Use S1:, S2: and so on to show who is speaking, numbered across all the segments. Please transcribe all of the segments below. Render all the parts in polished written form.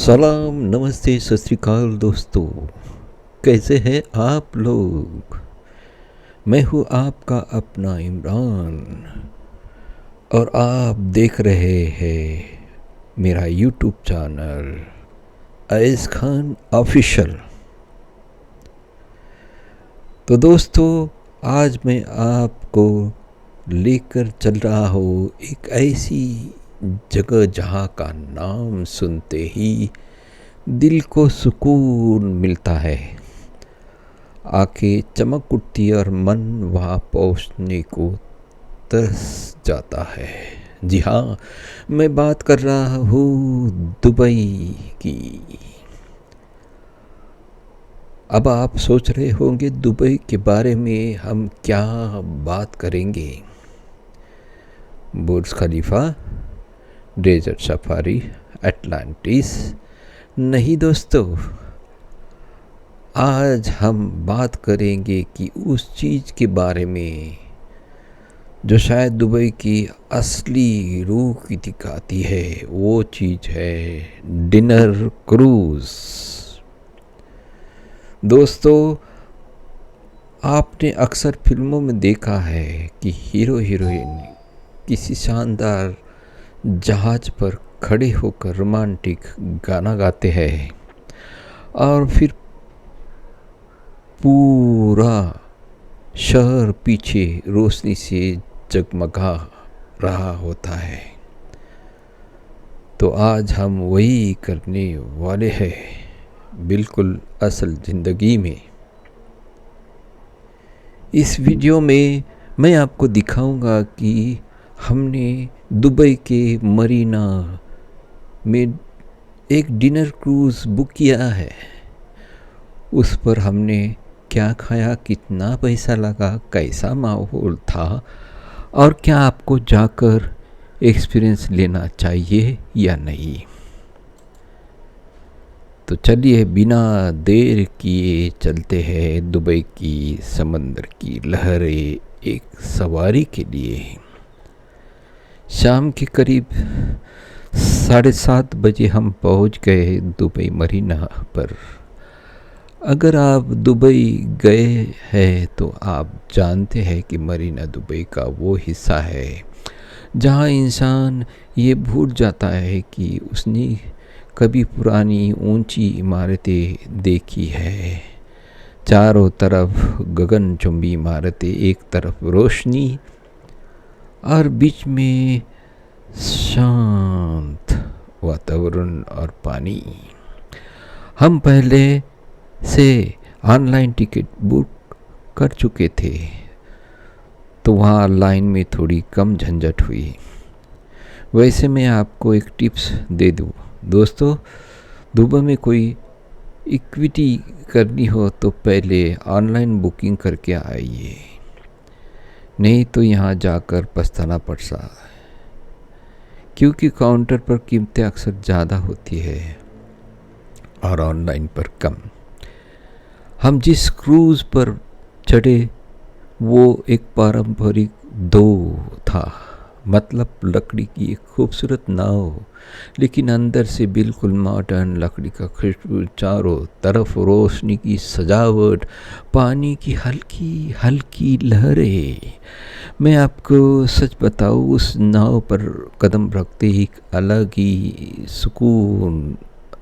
S1: सलाम, नमस्ते, सत श्री अकाल दोस्तों। कैसे हैं आप लोग? मैं हूँ आपका अपना इमरान और आप देख रहे हैं मेरा यूट्यूब चैनल अय्यज खान ऑफिशियल। तो दोस्तों, आज मैं आपको लेकर चल रहा हूँ एक ऐसी जगह जहाँ का नाम सुनते ही दिल को सुकून मिलता है, आंखें चमक उठती और मन वहाँ पहुँचने को तरस जाता है। जी हाँ, मैं बात कर रहा हूँ दुबई की। अब आप सोच रहे होंगे दुबई के बारे में हम क्या बात करेंगे। बुर्ज खलीफा, डेजर्ट सफारी, अटलांटिस? नहीं दोस्तों, आज हम बात करेंगे कि उस चीज़ के बारे में जो शायद दुबई की असली रूह की दिखाती है। वो चीज़ है डिनर क्रूज़। दोस्तों, आपने अक्सर फिल्मों में देखा है कि हीरो हीरोइन किसी शानदार जहाज़ पर खड़े होकर रोमांटिक गाना गाते हैं और फिर पूरा शहर पीछे रोशनी से जगमगा रहा होता है। तो आज हम वही करने वाले हैं, बिल्कुल असल ज़िंदगी में। इस वीडियो में मैं आपको दिखाऊंगा कि हमने दुबई के मरीना में एक डिनर क्रूज़ बुक किया है। उस पर हमने क्या खाया, कितना पैसा लगा, कैसा माहौल था और क्या आपको जाकर एक्सपीरियंस लेना चाहिए या नहीं। तो चलिए बिना देर किए चलते हैं दुबई की समंदर की लहरें एक सवारी के लिए। शाम के करीब 7:30 बजे हम पहुंच गए दुबई मरीना पर। अगर आप दुबई गए हैं तो आप जानते हैं कि मरीना दुबई का वो हिस्सा है जहां इंसान ये भूल जाता है कि उसने कभी पुरानी ऊंची इमारतें देखी है। चारों तरफ गगनचुंबी इमारतें, एक तरफ रोशनी और बीच में शांत वातावरण और पानी। हम पहले से ऑनलाइन टिकट बुक कर चुके थे, तो वहाँ लाइन में थोड़ी कम झंझट हुई। वैसे मैं आपको एक टिप्स दे दूँ दोस्तों, दुबई में कोई इक्विटी करनी हो तो पहले ऑनलाइन बुकिंग करके आइए, नहीं तो यहाँ जाकर पछताना पड़ सकता है, क्योंकि काउंटर पर कीमतें अक्सर ज़्यादा होती है और ऑनलाइन पर कम। हम जिस क्रूज़ पर चढ़े वो एक पारंपरिक दो था, मतलब लकड़ी की एक खूबसूरत नाव, लेकिन अंदर से बिल्कुल मॉडर्न। लकड़ी का खुशबू, चारों तरफ रोशनी की सजावट, पानी की हल्की हल्की लहरें। मैं आपको सच बताऊँ, उस नाव पर कदम रखते ही एक अलग ही सुकून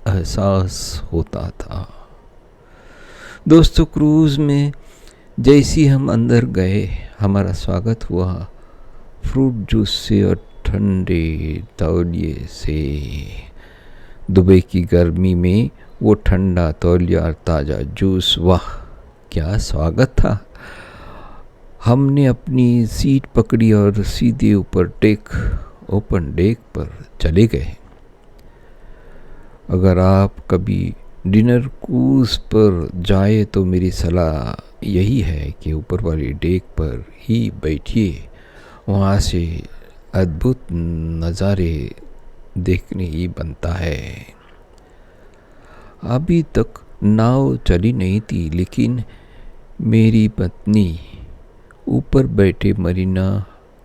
S1: एहसास होता था। दोस्तों, क्रूज़ में जैसी हम अंदर गए, हमारा स्वागत हुआ फ्रूट जूस से और ठंडे तौलिए से। दुबई की गर्मी में वो ठंडा तौलिया और ताज़ा जूस, वाह क्या स्वागत था। हमने अपनी सीट पकड़ी और सीधे ओपन डेक पर चले गए। अगर आप कभी डिनर क्रूज़ पर जाए तो मेरी सलाह यही है कि ऊपर वाली डेक पर ही बैठिए। वहाँ से अद्भुत नज़ारे देखने ही बनता है। अभी तक नाव चली नहीं थी, लेकिन मेरी पत्नी ऊपर बैठे मरीना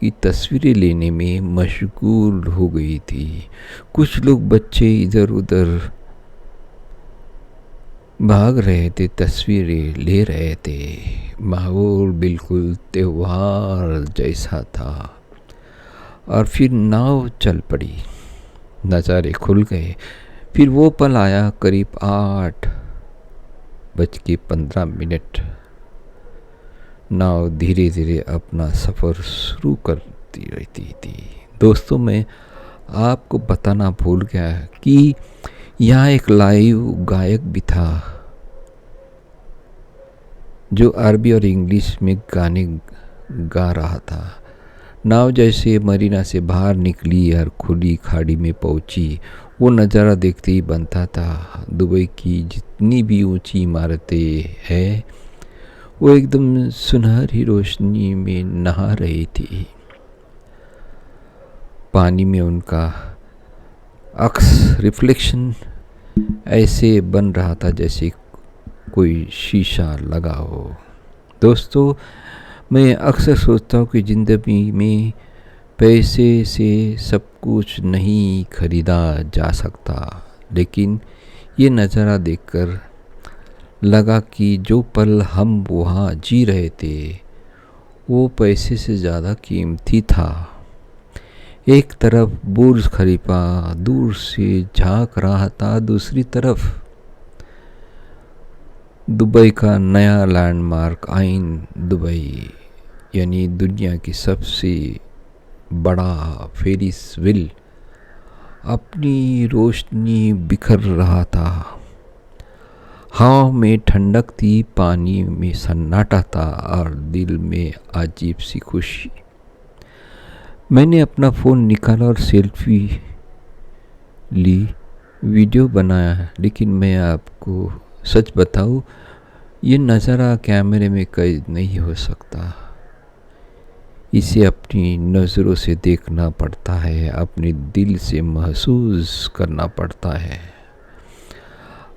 S1: की तस्वीरें लेने में मशगूल हो गई थी। कुछ लोग बच्चे इधर उधर भाग रहे थे, तस्वीरें ले रहे थे। माहौल बिल्कुल त्योहार जैसा था। और फिर नाव चल पड़ी, नज़ारे खुल गए। फिर वो पल आया, करीब 8:15। नाव धीरे धीरे अपना सफ़र शुरू करती रहती थी। दोस्तों, मैं आपको बताना भूल गया कि यहाँ एक लाइव गायक भी था जो अरबी और इंग्लिश में गाने गा रहा था। नाव जैसे मरीना से बाहर निकली और खुली खाड़ी में पहुंची, वो नज़ारा देखते ही बनता था। दुबई की जितनी भी ऊंची इमारतें हैं वो एकदम सुनहरी रोशनी में नहा रही थी। पानी में उनका अक्स रिफ्लेक्शन ऐसे बन रहा था जैसे कोई शीशा लगा हो। दोस्तों, मैं अक्सर सोचता हूँ कि ज़िंदगी में पैसे से सब कुछ नहीं खरीदा जा सकता, लेकिन ये नज़ारा देखकर लगा कि जो पल हम वहाँ जी रहे थे वो पैसे से ज़्यादा कीमती था। एक तरफ बुर्ज खलीफा दूर से झांक रहा था, दूसरी तरफ दुबई का नया लैंडमार्क आइन दुबई, यानी दुनिया की सबसे बड़ा फेरिस व्हील, अपनी रोशनी बिखर रहा था। हवा में ठंडक थी, पानी में सन्नाटा था और दिल में अजीब सी खुशी। मैंने अपना फ़ोन निकाला और सेल्फी ली, वीडियो बनाया, लेकिन मैं आपको सच बताऊं, ये नज़ारा कैमरे में कैद नहीं हो सकता। इसे अपनी नज़रों से देखना पड़ता है, अपने दिल से महसूस करना पड़ता है।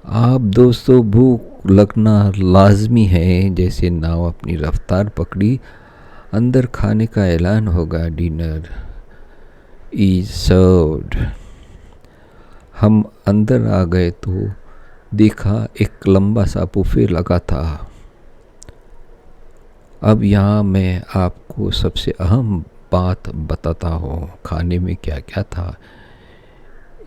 S1: आप दोस्तों, भूख लगना लाजमी है। जैसे नाव अपनी रफ्तार पकड़ी, अंदर खाने का ऐलान होगा, डिनर इज सर्व्ड। हम अंदर आ गए तो देखा एक लंबा सा बुफे लगा था। अब यहाँ मैं आपको सबसे अहम बात बताता हूँ, खाने में क्या क्या था।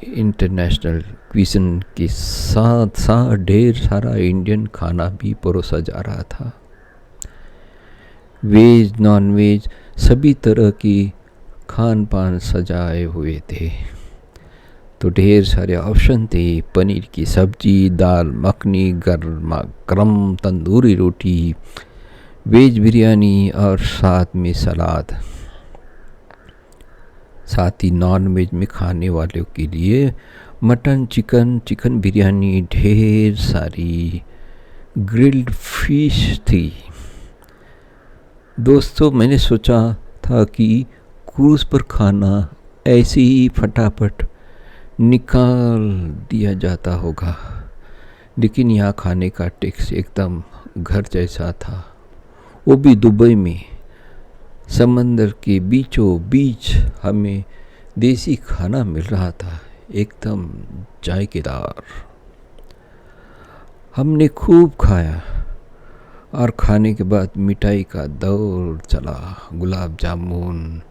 S1: इंटरनेशनल क्विज़न के साथ साथ ढेर सारा इंडियन खाना भी परोसा जा रहा था। वेज, नॉन वेज, सभी तरह की खान पान सजाए हुए थे। तो ढेर सारे ऑप्शन थे, पनीर की सब्जी, दाल मखनी, गर्मा गर्म तंदूरी रोटी, वेज बिरयानी और साथ में सलाद। साथ ही नॉन वेज में खाने वालों के लिए मटन, चिकन बिरयानी, ढेर सारी ग्रिल्ड फिश थी। दोस्तों, मैंने सोचा था कि क्रूज़ पर खाना ऐसे ही फटाफट निकाल दिया जाता होगा, लेकिन यहाँ खाने का टेस्ट एकदम घर जैसा था, वो भी दुबई में। समंदर के बीचों बीच हमें देसी खाना मिल रहा था, एकदम जायकेदार। हमने खूब खाया और खाने के बाद मिठाई का दौर चला। गुलाब जामुन,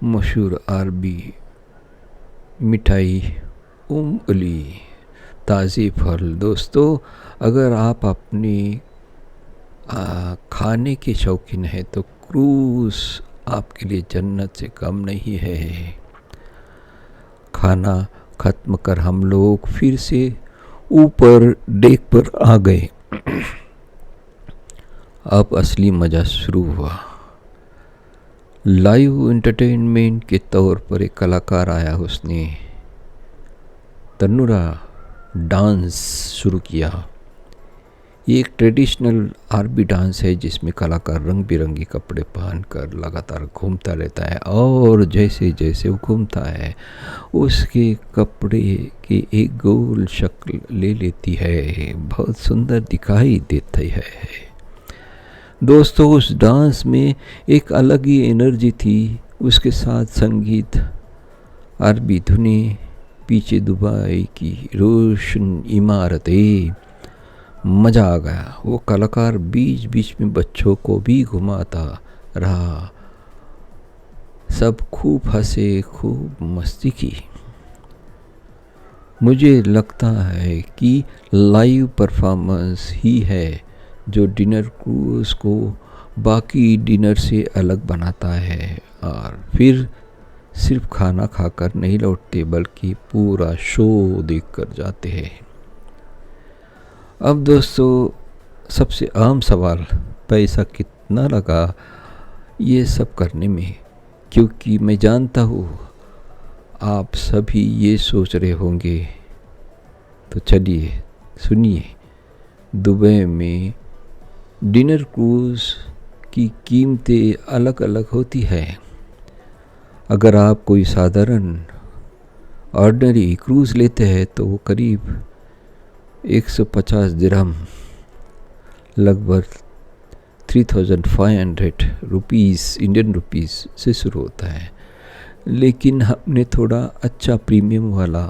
S1: मशहूर अरबी मिठाई, अली, ताज़े फल। दोस्तों, अगर आप अपने खाने के शौकीन हैं तो क्रूज़ आपके लिए जन्नत से कम नहीं है। खाना ख़त्म कर हम लोग फिर से ऊपर डेक पर आ गए। अब असली मज़ा शुरू हुआ। लाइव एंटरटेनमेंट के तौर पर एक कलाकार आया, उसने तन्नुरा डांस शुरू किया। ये एक ट्रेडिशनल अरबी डांस है जिसमें कलाकार रंग बिरंगे कपड़े पहनकर लगातार घूमता रहता है, और जैसे जैसे वो घूमता है उसके कपड़े की एक गोल शक्ल ले लेती है, बहुत सुंदर दिखाई देती है। दोस्तों, उस डांस में एक अलग ही एनर्जी थी। उसके साथ संगीत, अरबी धुनें, पीछे दुबई की रोशन इमारतें। मज़ा आ गया। वो कलाकार बीच बीच में बच्चों को भी घुमाता रहा। सब खूब हंसे, खूब मस्ती की। मुझे लगता है कि लाइव परफॉर्मेंस ही है जो डिनर क्रूज़ को बाकी डिनर से अलग बनाता है। और फिर सिर्फ खाना खाकर नहीं लौटते बल्कि पूरा शो देख कर जाते हैं। अब दोस्तों, सबसे आम सवाल, पैसा कितना लगा ये सब करने में? क्योंकि मैं जानता हूँ आप सभी ये सोच रहे होंगे। तो चलिए सुनिए, दुबई में डिनर क्रूज़ की कीमतें अलग अलग होती है। अगर आप कोई साधारण ऑर्डिनरी क्रूज़ लेते हैं तो वो करीब 150 दिरहम, लगभग 3500 रुपीज़, इंडियन रुपीज़ से शुरू होता है। लेकिन हमने थोड़ा अच्छा प्रीमियम वाला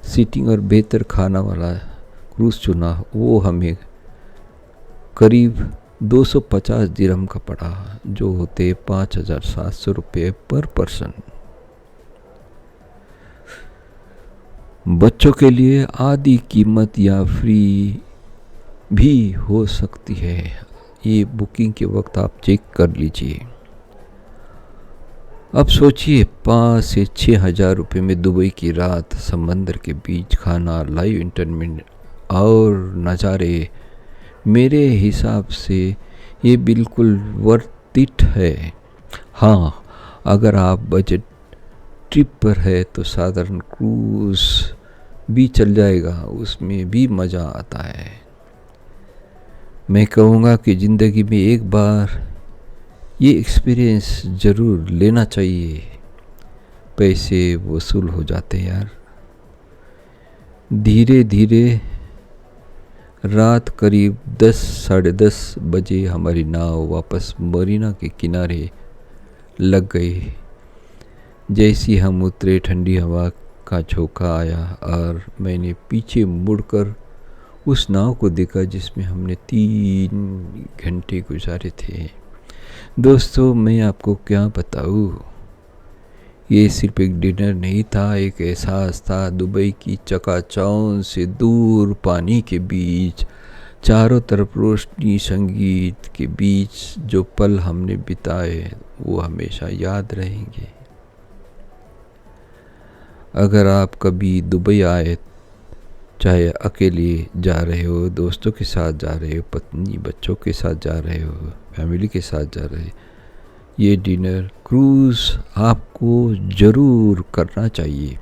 S1: सीटिंग और बेहतर खाना वाला क्रूज़ चुना। वो हमें करीब 250 दिरहम का पड़ा, जो होते 5700 रुपये पर पर्सन। बच्चों के लिए आधी कीमत या फ्री भी हो सकती है। ये बुकिंग के वक्त आप चेक कर लीजिए। अब सोचिए, 5 से 6 हज़ार रुपये में दुबई की रात, समंदर के बीच खाना, लाइव इंटरटेनमेंट और नज़ारे। मेरे हिसाब से ये बिल्कुल वर्थ इट है। हाँ, अगर आप बजट ट्रिप पर है तो साधारण क्रूज़ भी चल जाएगा, उसमें भी मज़ा आता है। मैं कहूँगा कि ज़िंदगी में एक बार ये एक्सपीरियंस ज़रूर लेना चाहिए। पैसे वसूल हो जाते यार। धीरे धीरे रात करीब 10, साढ़े 10 बजे हमारी नाव वापस मरीना के किनारे लग गई। जैसी हम उतरे, ठंडी हवा का झोंका आया और मैंने पीछे मुड़कर उस नाव को देखा जिसमें हमने 3 घंटे गुजारे थे। दोस्तों, मैं आपको क्या बताऊँ, ये सिर्फ एक डिनर नहीं था, एक एहसास था। दुबई की चकाचौंध से दूर, पानी के बीच, चारों तरफ रोशनी, संगीत के बीच जो पल हमने बिताए वो हमेशा याद रहेंगे। अगर आप कभी दुबई आए, चाहे अकेले जा रहे हो, दोस्तों के साथ जा रहे हो, पत्नी बच्चों के साथ जा रहे हो, फैमिली के साथ जा रहे हो, ये डिनर क्रूज़ आपको ज़रूर करना चाहिए।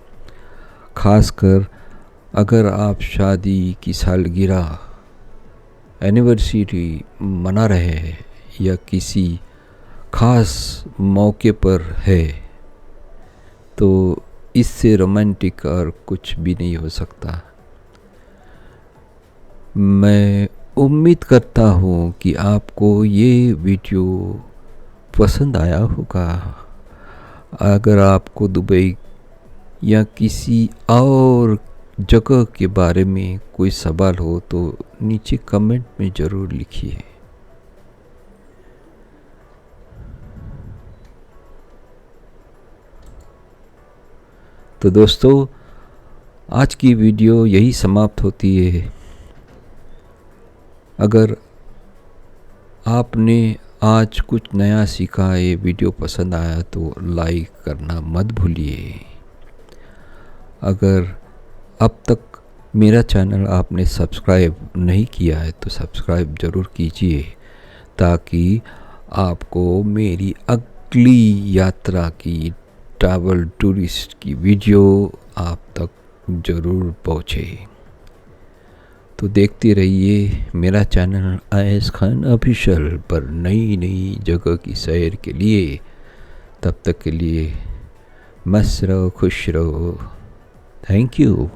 S1: खासकर अगर आप शादी की सालगिरह, एनिवर्सरी मना रहे हैं या किसी ख़ास मौके पर है, तो इससे रोमांटिक और कुछ भी नहीं हो सकता। मैं उम्मीद करता हूँ कि आपको ये वीडियो पसंद आया होगा। अगर आपको दुबई या किसी और जगह के बारे में कोई सवाल हो तो नीचे कमेंट में ज़रूर लिखिए। तो दोस्तों, आज की वीडियो यही समाप्त होती है। अगर आपने आज कुछ नया सीखा, ये वीडियो पसंद आया तो लाइक करना मत भूलिए। अगर अब तक मेरा चैनल आपने सब्सक्राइब नहीं किया है तो सब्सक्राइब ज़रूर कीजिए, ताकि आपको मेरी अगली यात्रा की, ट्रैवल टूरिस्ट की वीडियो आप तक ज़रूर पहुँचे। तो देखते रहिए मेरा चैनल आयस खान ऑफिशियल पर नई नई जगह की सैर के लिए। तब तक के लिए मस्त रहो, खुश रहो। Thank you.